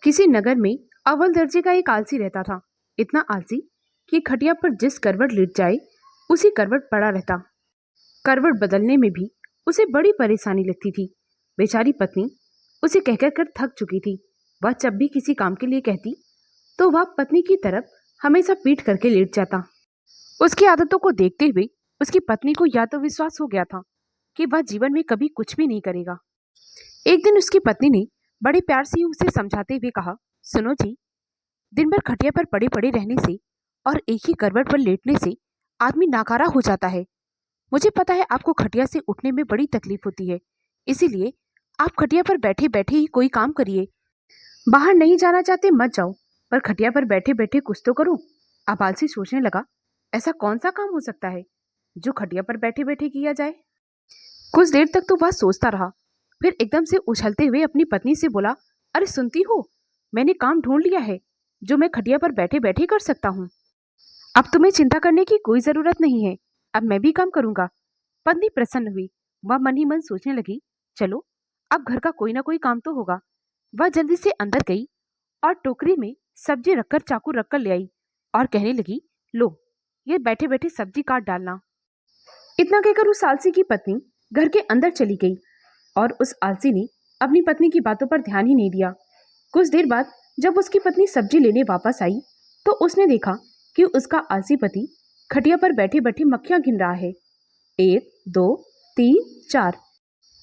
किसी नगर में अव्वल दर्जे का एक आलसी रहता था। इतना आलसी कि खटिया पर जिस करवट लेट जाए उसी करवट पड़ा रहता। करवट बदलने में भी उसे बड़ी परेशानी लगती थी। बेचारी पत्नी उसे कह कह कर थक चुकी थी। वह जब भी किसी काम के लिए कहती तो वह पत्नी की तरफ हमेशा पीठ करके लेट जाता। उसकी आदतों को देखते हुए उसकी पत्नी को या तो विश्वास हो गया था कि वह जीवन में कभी कुछ भी नहीं करेगा। एक दिन उसकी पत्नी ने बड़े प्यार से उसे समझाते हुए कहा, सुनो जी, दिन भर खटिया पर पड़े पड़े रहने से और एक ही करवट पर लेटने से आदमी नाकारा हो जाता है। मुझे पता है आपको खटिया से उठने में बड़ी तकलीफ होती है, इसीलिए आप खटिया पर बैठे बैठे ही कोई काम करिए। बाहर नहीं जाना चाहते मत जाओ, पर खटिया पर बैठे बैठे कुछ तो करो। अब आलसी सोचने लगा, ऐसा कौन सा काम हो सकता है जो खटिया पर बैठे बैठे किया जाए। कुछ देर तक तो वह सोचता रहा, फिर एकदम से उछलते हुए अपनी पत्नी से बोला, अरे सुनती हो, मैंने काम ढूंढ लिया है जो मैं खटिया पर बैठे बैठे कर सकता हूँ। अब तुम्हें चिंता करने की कोई जरूरत नहीं है, अब मैं भी काम करूंगा। पत्नी प्रसन्न हुई। वह मन ही मन सोचने लगी, चलो अब घर का कोई ना कोई काम तो होगा। वह जल्दी से अंदर गई और टोकरी में सब्जी रखकर चाकू रखकर ले आई और कहने लगी, लो ये बैठे बैठे सब्जी काट डालना। इतना कहकर उस आलसी की पत्नी घर के अंदर चली गई और उस आलसी ने अपनी पत्नी की बातों पर ध्यान ही नहीं दिया। कुछ देर बाद जब उसकी पत्नी सब्जी लेने वापस आई तो उसने देखा कि उसका आलसी पति खटिया पर बैठे बैठे मक्खियां गिन रहा है। 1 2 3 4।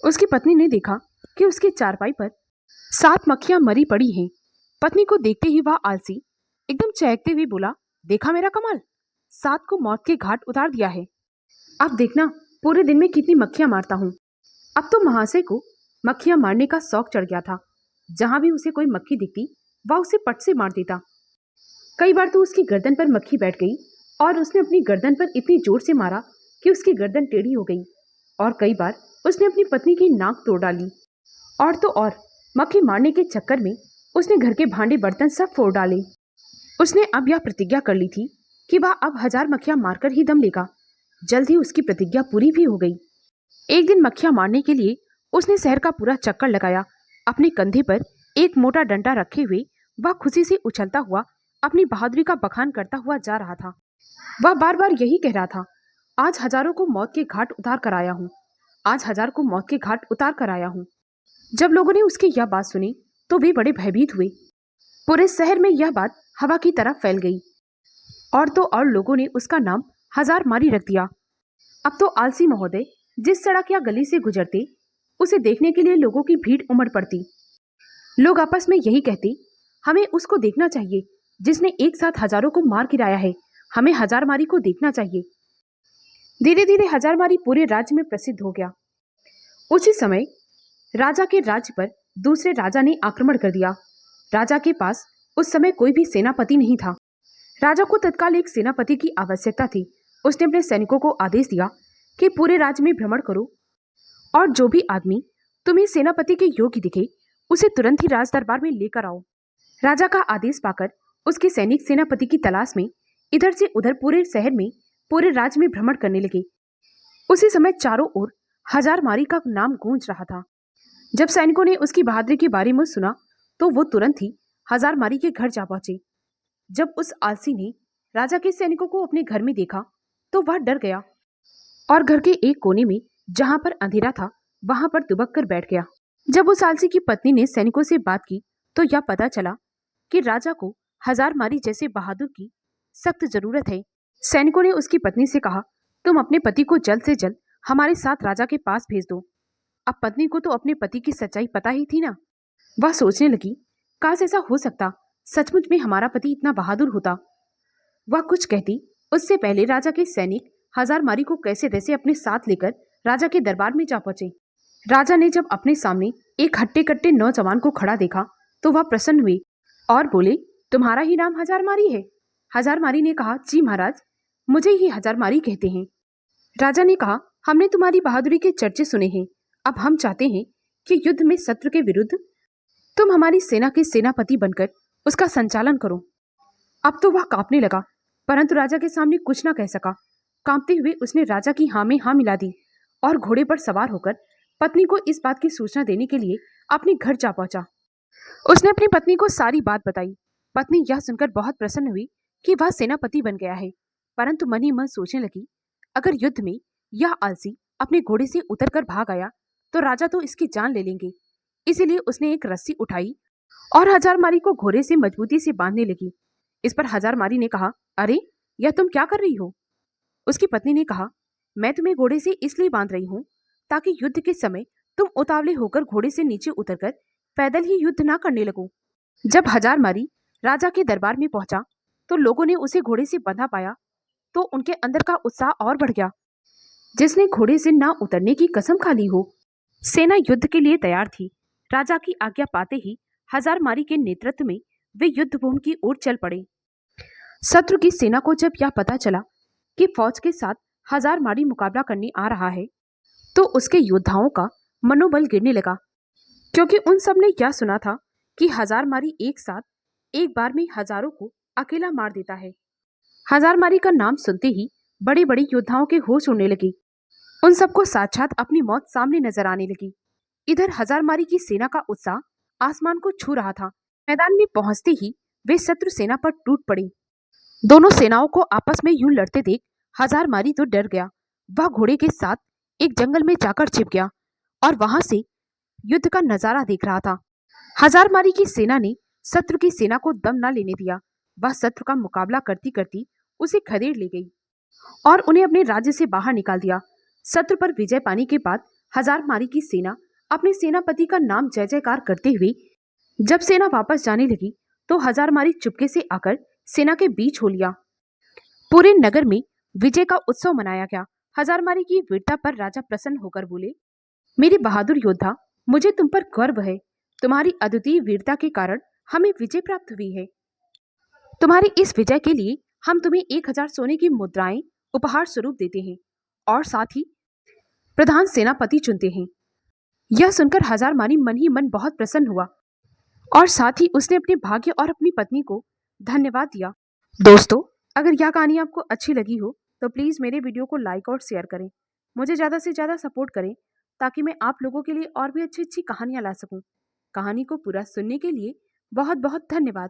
उसकी पत्नी ने देखा कि उसके चारपाई पर 7 मक्खियां मरी पड़ी हैं। पत्नी को देखते ही वह आलसी एकदम चहकते हुए बोला, देखा मेरा कमाल, 7 को मौत के घाट उतार दिया है। अब देखना पूरे दिन में कितनी मक्खियां मारता हूँ। अब तो महाशय को मक्खियां मारने का शौक चढ़ गया था। जहां भी उसे कोई मक्खी दिखती वह उसे पट से मार देता। कई बार तो उसकी गर्दन पर मक्खी बैठ गई और उसने अपनी गर्दन पर इतनी जोर से मारा कि उसकी गर्दन टेढ़ी हो गई। और कई बार उसने अपनी पत्नी की नाक तोड़ डाली। और तो और मक्खी मारने के चक्कर में उसने घर के भांडे बर्तन सब फोड़ डाले। उसने अब यह प्रतिज्ञा कर ली थी कि वह अब 1000 मक्खियां मारकर ही दम लेगा। जल्द ही उसकी प्रतिज्ञा पूरी भी हो गई। एक दिन मक्खियां मारने के लिए उसने शहर का पूरा चक्कर लगाया। अपने कंधे पर एक मोटा डंडा रखे हुए वह खुशी से उछलता हुआ अपनी बहादुरी का बखान करता हुआ जा रहा था। वह बार बार यही कह रहा था, आज हजारों को मौत के घाट उतार कर आया हूँ, आज 1000 को मौत के घाट उतार कर आया हूँ। जब लोगों ने उसकी यह बात सुनी तो वे बड़े भयभीत हुए। पूरे शहर में यह बात हवा की तरह फैल गई और तो और लोगों ने उसका नाम 1000 मारी रख दिया। अब तो आलसी महोदय जिस सड़क या गली से गुजरते उसे देखने के लिए लोगों की भीड़ उमड़ पड़ती। लोग आपस में यही कहते, हमें उसको देखना चाहिए जिसने एक साथ हजारों को मार गिराया है, हमें 1000 मारी को देखना चाहिए। धीरे धीरे 1000 मारी पूरे राज्य में प्रसिद्ध हो गया। उसी समय राजा के राज्य पर दूसरे राजा ने आक्रमण कर दिया। राजा के पास उस समय कोई भी सेनापति नहीं था। राजा को तत्काल एक सेनापति की आवश्यकता थी। उसने अपने सैनिकों को आदेश दिया कि पूरे राज्य में भ्रमण करो और जो भी आदमी तुम्हें सेनापति के योग्य दिखे उसे तुरंत ही राज दरबार में लेकर आओ। राजा का आदेश पाकर उसके सैनिक सेनापति की तलाश में इधर से उधर पूरे शहर में पूरे राज्य में भ्रमण करने लगे। उसी समय चारों ओर 1000 मारी का नाम गूंज रहा था। जब सैनिकों ने उसकी बहादुरी के बारे में सुना तो वो तुरंत ही 1000 मारी के घर जा पहुंचे। जब उस आलसी ने राजा के सैनिकों को अपने घर में देखा तो वह डर गया और घर के एक कोने में जहां पर अंधेरा था वहां पर दुबक कर बैठ गया। जब उस आलसी की पत्नी ने सैनिकों से बात की तो यह पता चला कि राजा को 1000 मारी जैसे बहादुर की सख्त जरूरत है। सैनिकों ने उसकी पत्नी से कहा, तुम अपने पति को जल्द से जल्द हमारे साथ राजा के पास भेज दो। अब पत्नी को तो अपने पति की सच्चाई पता ही थी ना। वह सोचने लगी, काश ऐसा हो सकता, सचमुच में हमारा पति इतना बहादुर होता। वह कुछ कहती उससे पहले राजा के सैनिक 1000 मारी को कैसे तैसे अपने साथ लेकर राजा के दरबार में जा पहुंचे। राजा ने जब अपने सामने एक हट्टे कट्टे नौजवान को खड़ा देखा तो वह प्रसन्न हुए और बोले, तुम्हारा ही नाम 1000 मारी है? 1000 मारी ने कहा, जी महाराज, मुझे ही 1000 मारी कहते हैं। राजा ने कहा, हमने तुम्हारी बहादुरी के चर्चे सुने हैं। अब हम चाहते हैं कि युद्ध में शत्रु के विरुद्ध तुम हमारी सेना के सेनापति बनकर उसका संचालन करो। अब तो वह कांपने लगा, परंतु राजा के सामने कुछ न कह सका। कांपते हुए उसने राजा की हाँ में हाँ मिला दी और घोड़े पर सवार होकर पत्नी को इस बात की सूचना देने के लिए अपने घर जा पहुंचा। उसने अपनी पत्नी को सारी बात बताई। पत्नी यह सुनकर बहुत प्रसन्न हुई कि वह सेनापति बन गया है, परंतु मन ही मन सोचने लगी, अगर युद्ध में यह आलसी अपने घोड़े से उतरकर भाग आया तो राजा तो इसकी जान ले लेंगे। इसीलिए उसने एक रस्सी उठाई और हजारमारी को घोड़े से मजबूती से बांधने लगी। इस पर हजारमारी ने कहा, अरे यह तुम क्या कर रही हो? उसकी पत्नी ने कहा, मैं तुम्हें घोड़े से इसलिए बांध रही हूँ ताकि युद्ध के समय तुम उतावले होकर घोड़े से नीचे उतरकर पैदल ही युद्ध ना करने लगो। जब हजारमारी राजा के दरबार में पहुंचा तो लोगों ने उसे घोड़े से बंधा पाया तो उनके अंदर का उत्साह और बढ़ गया। जिसने घोड़े से ना उतरने की कसम खा ली हो। सेना युद्ध के लिए तैयार थी। राजा की आज्ञा पाते ही हजारमारी के नेतृत्व में वे युद्ध भूमि की ओर चल पड़े। शत्रु की सेना को जब यह पता चला कि फौज के साथ हजारमारी मुकाबला करने आ रहा है तो उसके योद्धाओं का मनोबल गिरने लगा, क्योंकि उन सब ने यह सुना था कि हजारमारी एक साथ एक बार में हजारों को अकेला मार देता है। हजारमारी का नाम सुनते ही बड़े बड़े योद्धाओं के होश उड़ने लगे। उन सबको साक्षात अपनी मौत सामने नजर आने लगी। इधर हजारमारी की सेना का उत्साह आसमान को छू रहा था। मैदान में पहुंचते ही वे शत्रु सेना पर टूट पड़ी। दोनों सेनाओं को आपस में यूं लड़ते देख हजारमारी तो डर गया। वह घोड़े के साथ एक जंगल में जाकर छिप गया और वहां से युद्ध का नजारा देख रहा था। हजारमारी की सेना ने शत्रु की सेना को दम न लेने दिया। वह शत्रु का मुकाबला करती करती उसे खदेड़ ले गई और उन्हें अपने राज्य से बाहर निकाल दिया। शत्रु पर विजय पाने के बाद हजारमारी की सेना अपने सेनापति का नाम जय जयकार करते हुए जब सेना वापस जाने लगी तो हजारमारी चुपके से आकर सेना के बीच हो लिया। पूरे नगर में विजय का उत्सव मनाया गया। हजारमारी की वीरता पर राजा प्रसन्न होकर बोले, मेरे बहादुर योद्धा, मुझे तुम पर गर्व है। तुम्हारी अद्वितीय वीरता के कारण हमें विजय प्राप्त हुई है। तुम्हारी इस विजय के लिए हम तुम्हें 1000 सोने की मुद्राएं उपहार स्वरूप देते हैं और साथ ही प्रधान सेनापति चुनते हैं। यह सुनकर हजारमारी मन ही मन बहुत प्रसन्न हुआ और साथ ही उसने अपने भाग्य और अपनी पत्नी को धन्यवाद दिया। दोस्तों, अगर यह कहानी आपको अच्छी लगी हो तो प्लीज़ मेरे वीडियो को लाइक और शेयर करें। मुझे ज़्यादा से ज़्यादा सपोर्ट करें ताकि मैं आप लोगों के लिए और भी अच्छी अच्छी कहानियाँ ला सकूं। कहानी को पूरा सुनने के लिए बहुत बहुत धन्यवाद।